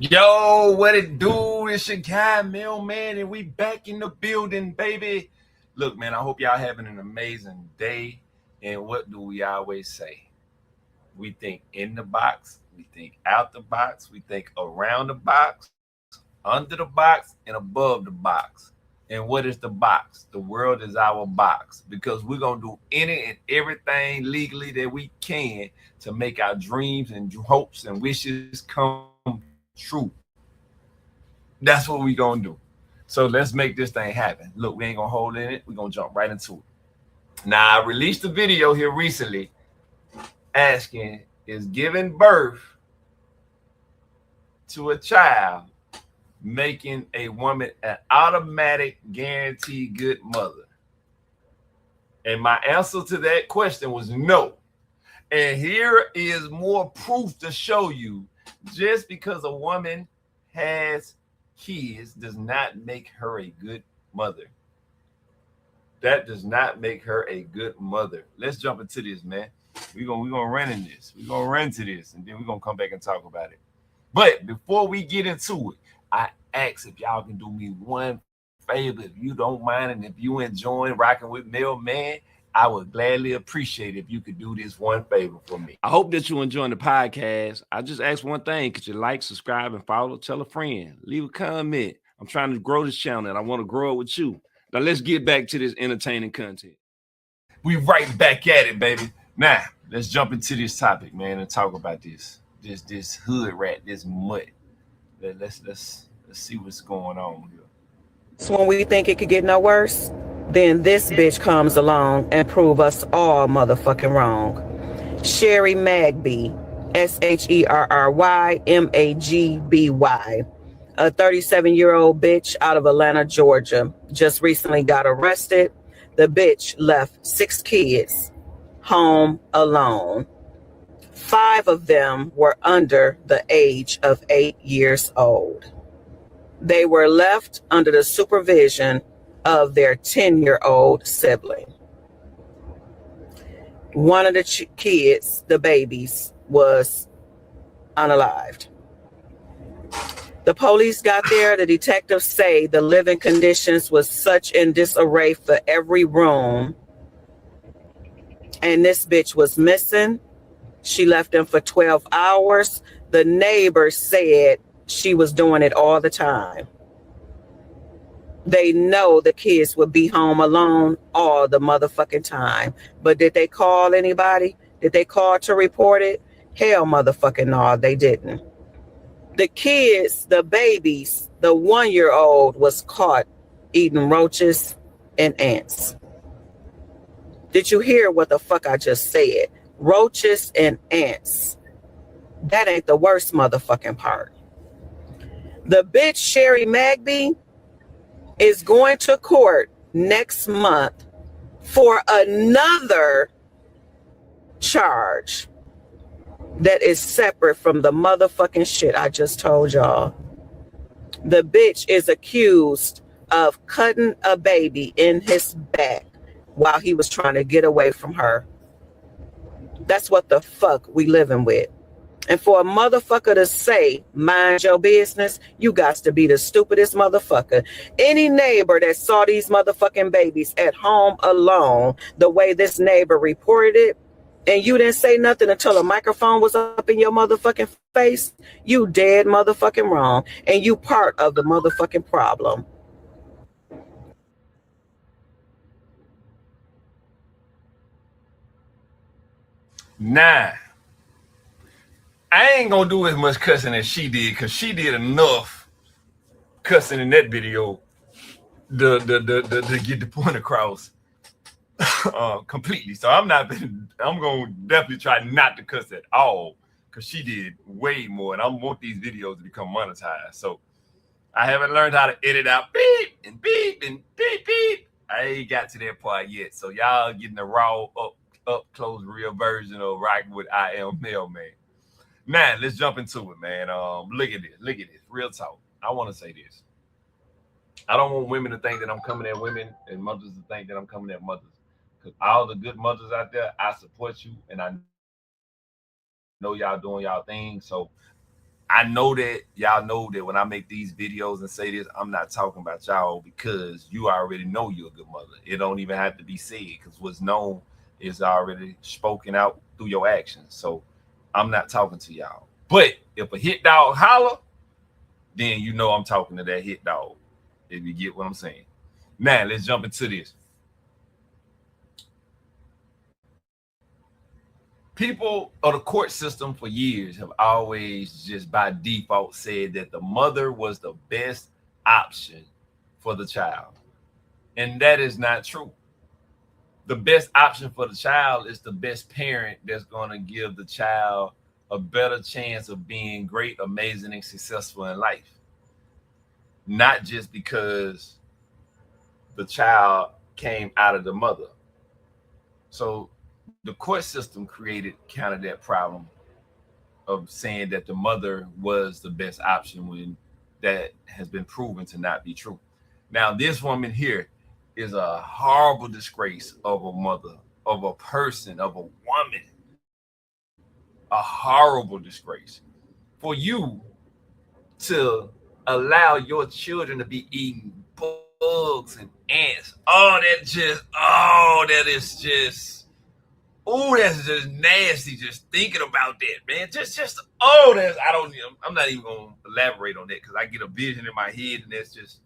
Yo, what it do? It's your guy, Mail Mann, and we back in the building, baby. Look, man, I hope y'all having an amazing day. And what do we always say? We think in the box, we think out the box, we think around the box, under the box, and above the box. And what is the box? The world is our box because we're going to do any and everything legally that we can to make our dreams and hopes and wishes come true. That's what we're going to do. So let's make this thing happen. Look, we ain't going to hold in it. We're going to jump right into it. Now, I released a video here recently asking, is giving birth to a child making a woman an automatic guaranteed good mother? And my answer to that question was no. And here is more proof to show you just because a woman has kids does not make her a good mother. That does not make her a good mother. Let's jump into this, man. We're gonna run in this. We're gonna run to this, and then we're gonna come back and talk about it. But before we get into it, I ask if y'all can do me one favor, if you don't mind, and if you enjoying rocking with Mail Mann, I would gladly appreciate if you could do this one favor for me. I hope that you're enjoying the podcast. I just ask one thing. Could you like, subscribe, and follow? Tell a friend. Leave a comment. I'm trying to grow this channel, and I want to grow it with you. Now, let's get back to this entertaining content. We right back at it, baby. Now, let's jump into this topic, man, and talk about this hood rat, this mutt. Let's see what's going on here. So when we think it could get no worse, then this bitch comes along and prove us all motherfucking wrong. Sherry Magby, SherryMagby, a 37-year-old bitch out of Atlanta, Georgia, just recently got arrested. The bitch left 6 kids home alone. 5 of them were under the age of 8 years old. They were left under the supervision of their 10-year-old sibling. One of the kids, the babies, was unalived. The police got there. The detectives say the living conditions was such in disarray for every room. And this bitch was missing. She left them for 12 hours. The neighbors said she was doing it all the time. They know the kids would be home alone all the motherfucking time. But did they call anybody? Did they call to report it? Hell motherfucking no, they didn't. The kids, the babies, the 1-year-old was caught eating roaches and ants. Did you hear what the fuck I just said? Roaches and ants. That ain't the worst motherfucking part. The bitch Sherry Magby is going to court next month for another charge that is separate from the motherfucking shit I just told y'all. The bitch is accused of cutting a baby in his back while he was trying to get away from her. That's what the fuck we living with. And for a motherfucker to say, mind your business, you got to be the stupidest motherfucker. Any neighbor that saw these motherfucking babies at home alone, the way this neighbor reported it, and you didn't say nothing until a microphone was up in your motherfucking face, you dead motherfucking wrong. And you part of the motherfucking problem. Nah, I ain't gonna do as much cussing as she did, because she did enough cussing in that video to get the point across completely. So I'm gonna definitely try not to cuss at all, because she did way more, and I want these videos to become monetized. So I haven't learned how to edit out beep and beep and beep beep. I ain't got to that part yet. So y'all getting the raw up close real version of rocking with I Am Mail Mann. Now, let's jump into it, man. Look at this. Real talk. I want to say this. I don't want women to think that I'm coming at women and mothers to think that I'm coming at mothers. Because all the good mothers out there, I support you, and I know y'all doing y'all thing. So I know that y'all know that when I make these videos and say this, I'm not talking about y'all because you already know you're a good mother. It don't even have to be said because what's known is already spoken out through your actions. So I'm not talking to y'all. But if a hit dog holler, then you know I'm talking to that hit dog. If you get what I'm saying. Now let's jump into this. People of the court system for years have always just by default said that the mother was the best option for the child. And that is not true. The best option for the child is the best parent that's going to give the child a better chance of being great, amazing, and successful in life. Not just because the child came out of the mother. So the court system created kind of that problem of saying that the mother was the best option when that has been proven to not be true. Now, this woman here is a horrible disgrace of a mother, of a person, of a woman. A horrible disgrace for you to allow your children to be eating bugs and ants. That's just nasty just thinking about that, man. I'm not even gonna elaborate on that because I get a vision in my head and that's just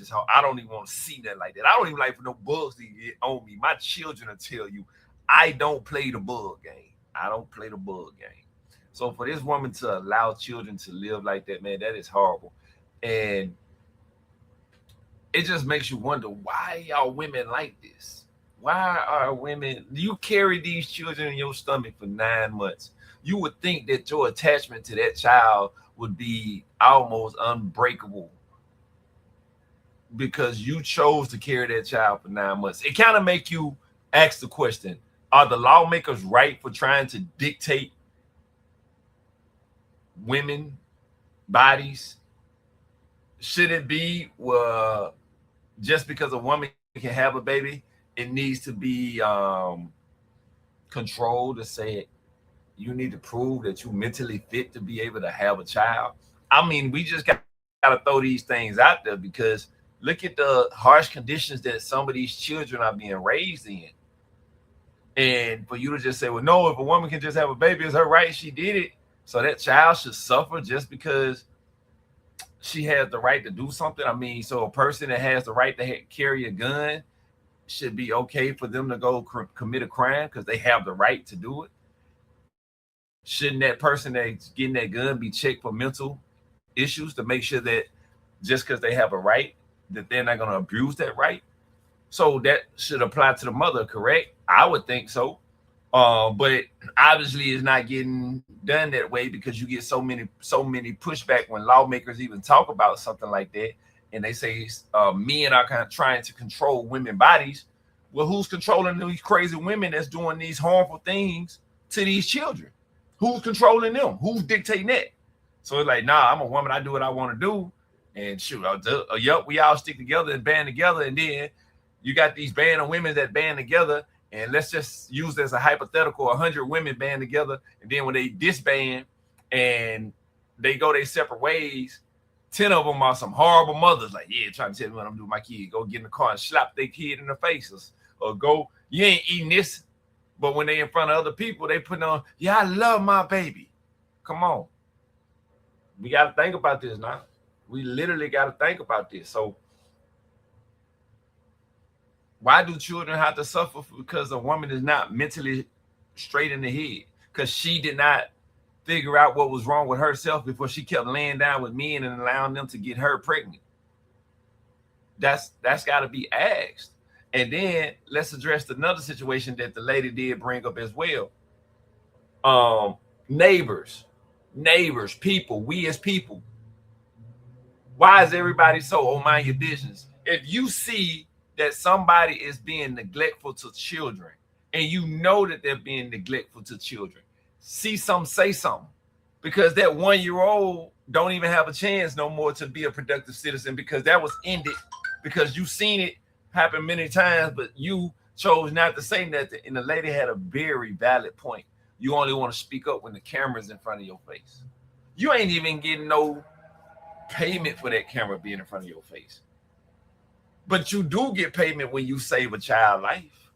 how I don't even want to see that like that. I don't even like for no bugs to get on me. My children will tell you I don't play the bug game. I don't play the bug game. So for this woman to allow children to live like that, man, that is horrible. And it just makes you wonder, why y'all women like this? Why are women, you carry these children in your stomach for 9 months. You would think that your attachment to that child would be almost unbreakable because you chose to carry that child for 9 months. It kind of make you ask the question, are the lawmakers right for trying to dictate women bodies? Should it be just because a woman can have a baby, it needs to be controlled to say you need to prove that you're mentally fit to be able to have a child? I mean, we just got to throw these things out there because look at the harsh conditions that some of these children are being raised in. And for you to just say, well, no, if a woman can just have a baby, it's her right, she did it. So that child should suffer just because she has the right to do something. I mean, so a person that has the right to carry a gun should be okay for them to go commit a crime because they have the right to do it. Shouldn't that person that's getting that gun be checked for mental issues to make sure that just because they have a right, that they're not going to abuse that right? So that should apply to the mother, correct? I would think so. But obviously it's not getting done that way because you get so many pushback when lawmakers even talk about something like that. And they say men are kind of trying to control women's bodies. Well, who's controlling these crazy women that's doing these harmful things to these children? Who's controlling them? Who's dictating that? So it's like, nah, I'm a woman. I do what I want to do. And shoot, we all stick together and band together. And then you got these band of women that band together. And let's just use as a hypothetical, 100 women band together. And then when they disband and they go their separate ways, 10 of them are some horrible mothers. Like, yeah, trying to tell me what I'm doing with my kid. Go get in the car and slap their kid in the faces. Or go, you ain't eating this. But when they in front of other people, they put on, yeah, I love my baby. Come on. We got to think about this now. We literally got to think about this. So why do children have to suffer because a woman is not mentally straight in the head? Because she did not figure out what was wrong with herself before she kept laying down with men and allowing them to get her pregnant. That's got to be asked. And then let's address another situation that the lady did bring up as well. Neighbors, people, we as people. Why is everybody so, oh, mind your business? If you see that somebody is being neglectful to children and you know that they're being neglectful to children, see something, say something, because that 1-year-old don't even have a chance no more to be a productive citizen because that was ended because you've seen it happen many times, but you chose not to say nothing. And the lady had a very valid point. You only want to speak up when the camera's in front of your face. You ain't even getting no payment for that camera being in front of your face. But you do get payment when you save a child life.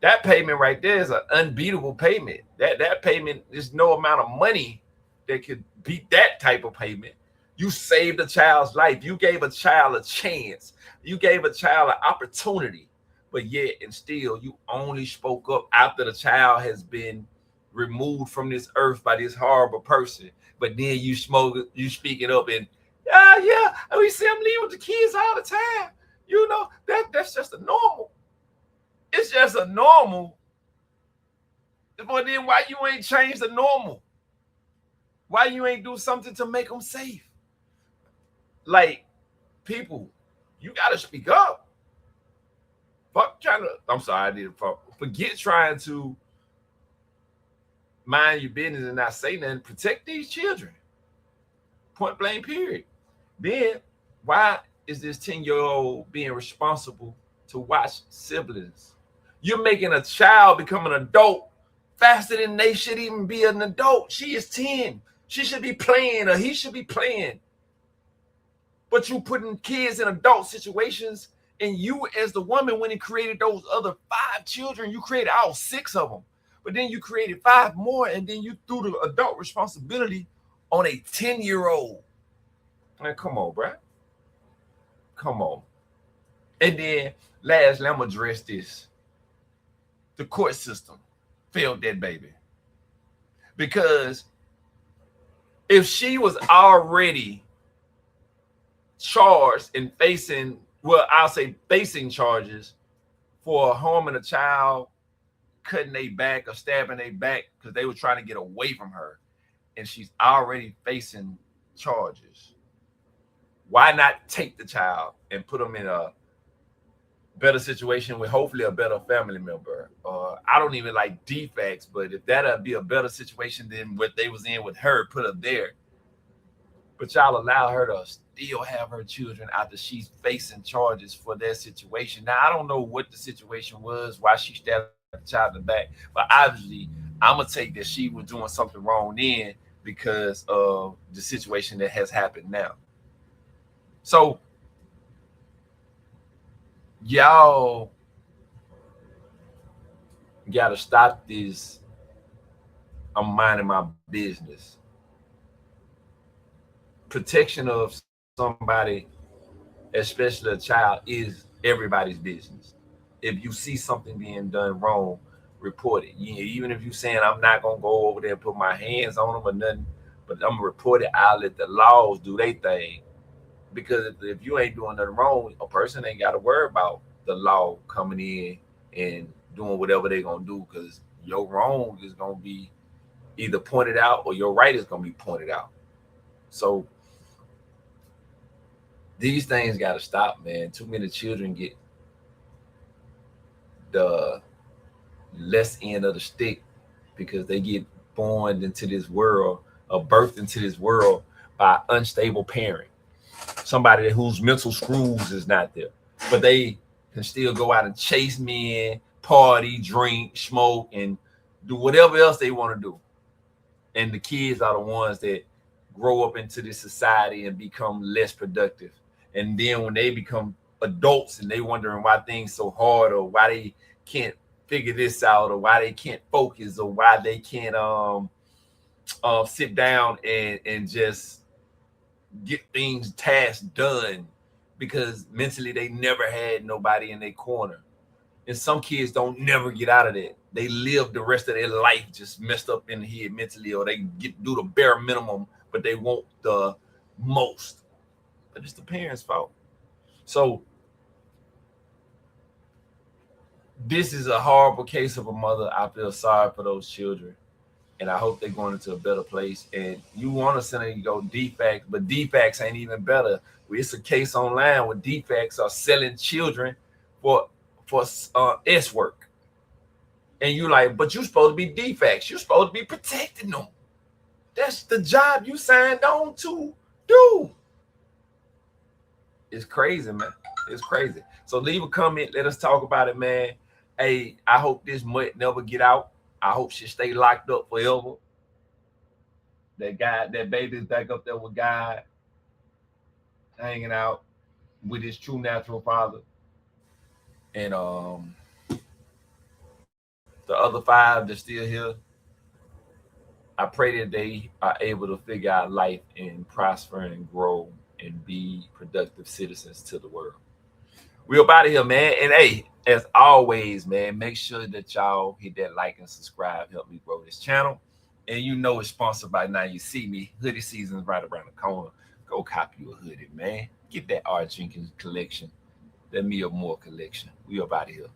That payment right there is an unbeatable payment. That payment is no amount of money that could beat that type of payment. You saved a child's life. You gave a child a chance. You gave a child an opportunity. But yet and still, you only spoke up after the child has been removed from this earth by this horrible person. But then you speak it up and yeah, we see them leave with the kids all the time. You know, that's just a normal. It's just a normal. But then why you ain't change the normal? Why you ain't do something to make them safe? Like, people, you gotta speak up. Forget trying to mind your business and not say nothing. Protect these children. Point blank, period. Then why is this 10-year-old being responsible to watch siblings? You're making a child become an adult faster than they should even be an adult. She is 10. She should be playing, or he should be playing. But you putting kids in adult situations, and you as the woman, when he created those other 5 children, you created all 6 of them. But then you created 5 more, and then you threw the adult responsibility on a 10-year-old. Man, come on, bro. Come on. And then lastly, I'm going to address this. The court system failed that baby. Because if she was already charged and facing charges for harming a child, cutting their back or stabbing their back because they were trying to get away from her, and she's already facing charges, why not take the child and put them in a better situation with hopefully a better family member? I don't even like defects, but if that'd be a better situation than what they was in with her, put her there. But y'all allow her to still have her children after she's facing charges for that situation. Now, I don't know what the situation was, why she stabbed the child in the back, but obviously I'm going to take that she was doing something wrong then because of the situation that has happened now. So, y'all got to stop this I'm minding my business. Protection of somebody, especially a child, is everybody's business. If you see something being done wrong, report it. Even if you're saying I'm not gonna go over there and put my hands on them or nothing, but I'm gonna report it. I'll let the laws do their thing. Because if you ain't doing nothing wrong, a person ain't got to worry about the law coming in and doing whatever they're gonna do, because your wrong is gonna be either pointed out or your right is gonna be pointed out. So these things got to stop, man. Too many children get the less end of the stick because they get born into this world or birthed into this world by an unstable parent, somebody whose mental screws is not there, but they can still go out and chase men, party, drink, smoke, and do whatever else they want to do. And the kids are the ones that grow up into this society and become less productive. And then when they become adults and they wondering why things so hard, or why they can't figure this out, or why they can't focus, or why they can't sit down and just get tasks done, because mentally they never had nobody in their corner. And some kids don't never get out of that. They live the rest of their life just messed up in the head mentally, or they do the bare minimum, but they want the most. But it's the parents' fault. So this is a horrible case of a mother. I feel sorry for those children, and I hope they're going into a better place. And you want to send them to go defects, but defects ain't even better. It's a case online where defects are selling children for S work. And you like, but you're supposed to be defects. You're supposed to be protecting them. That's the job you signed on to do. It's crazy, man. It's crazy. So leave a comment. Let us talk about it, man. Hey, I hope this mutt never get out. I hope she stay locked up forever. that baby's back up there with God, hanging out with his true natural father. And the other 5 that's still here, I pray that they are able to figure out life and prosper and grow and be productive citizens to the world. We up out of here, man. And hey, as always, man, make sure that y'all hit that like and subscribe. Help me grow this channel. And you know it's sponsored by Now You See Me. Hoodie season's right around the corner. Go copy you a hoodie, man. Get that R. Jenkins collection. That Me Up More collection. We up out of here.